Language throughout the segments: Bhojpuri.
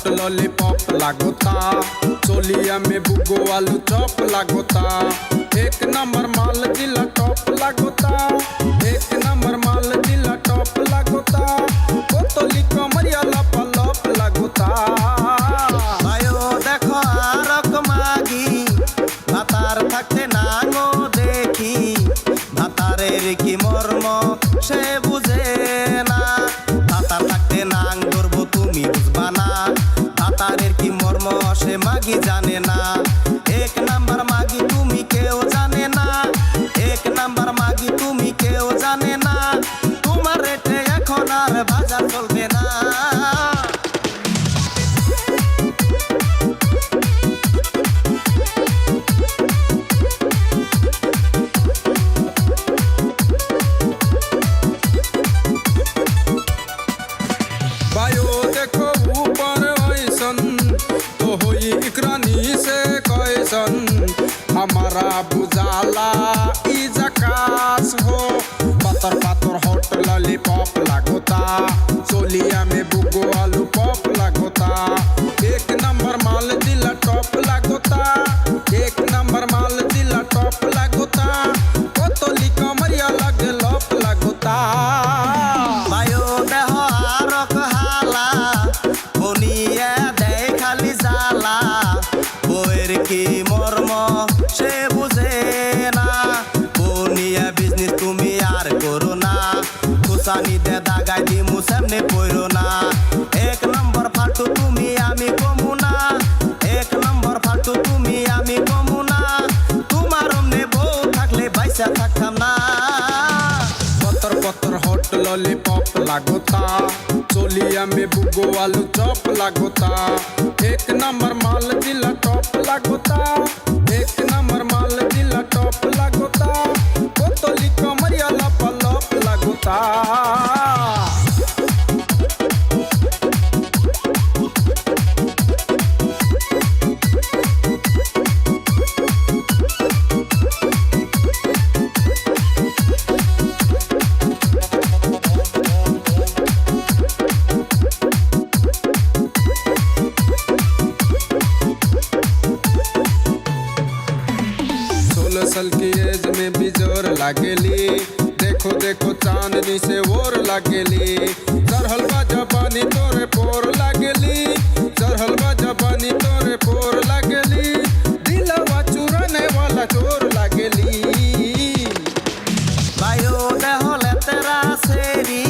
हॉट लॉलीपॉप लागोता, चोलिया में बुगो आलू चॉप लागोता। एक नंबर माल जिला टॉप लागोता, एक नंबर माल जिला टॉप लागोता। बोतली कमरिया लपलप लागोता। आयो देखो आरक मागी, भातार থাকতে নাঙো দেখি। ভাতারের কি মর্ম সে বুঝে না, ভাতার থাকতে নাং ধরবো তুমি বুঝবা না। ভাতারের কি মর্ম সে মাগি জানে না। এক নাম্বার মাগি তুমি কেউ জানে না, এক নাম্বার মাগি তুমি কেউ জানে না। তোমার রেটে এখন আর বাজার চলবে না। बायो देखो ऊपर ऐसन तो होई इकरानी से कैसन। हमारा बुझाला ई जकास हो। पातर पातर हॉट लॉलीपॉप लागोता, चोलिया में बुगो आलू पॉप लागोता। एक नंबर माल दिला टॉप लागोता, एक नंबर माल दिला टॉप लागोता। बोतली कमरिया लगे लॉप लागोता। बायो देह आरक हाला, বনিয়া দেয় খালি জ্বালা। বইয়ের কি মর্ম সে বুঝে না, বনিয়া বিজনেস তুমি আর করো না। খুসানি দে দাগাই দিমু সামনে পড়ো না। এক নম্বর ফালতু তুমি আমি কমু না, এক নম্বর ফালতু তুমি আমি কমু না। তোমার অমনে বউ থাকলে বাইসা থাকতাম না। पत्थर पत्थर हॉट लॉलीपॉप लागोता, चोलिया में बुगो आलू चॉप लागोता। एक नंबर माल जिला टॉप लागोता, एक नंबर माल जिला टॉप लागोता। बोतली कमरिया लपलप लागोता। साल की एज में भी जोर लागेली। देखो देखो चांदनी से और लागेली। चढ़ल बा जबानी तोरे पोर लागेली, चढ़ल बा जबानी तोरे पोर लागेली। दिलवा चुराने वाला चोर लागेली। बायो देह लेतेरा सेरी,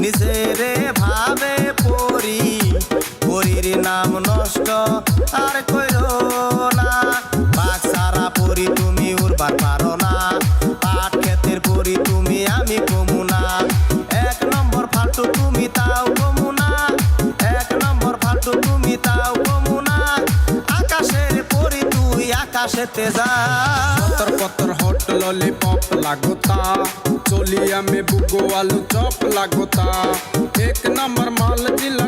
নিজেরে ভাবে পরি। পরির নাম নষ্ট আর কইরো না। বাঘ সারা পরি তুমি উড়বার পারো না। পাট ক্ষেতের পরি তুমি আমি কমু না। এক নম্বর ফালতু তুমি তাও কমু না, এক নম্বর ফালতু তুমি তাও কমু না। আকাশের পরি তুই আকাশেতে যা। पत्थर पत्थर हॉट लॉलीपॉप लागोता, चोलिया में बुगो आलू चॉप लागोता। एक नंबर माल जिला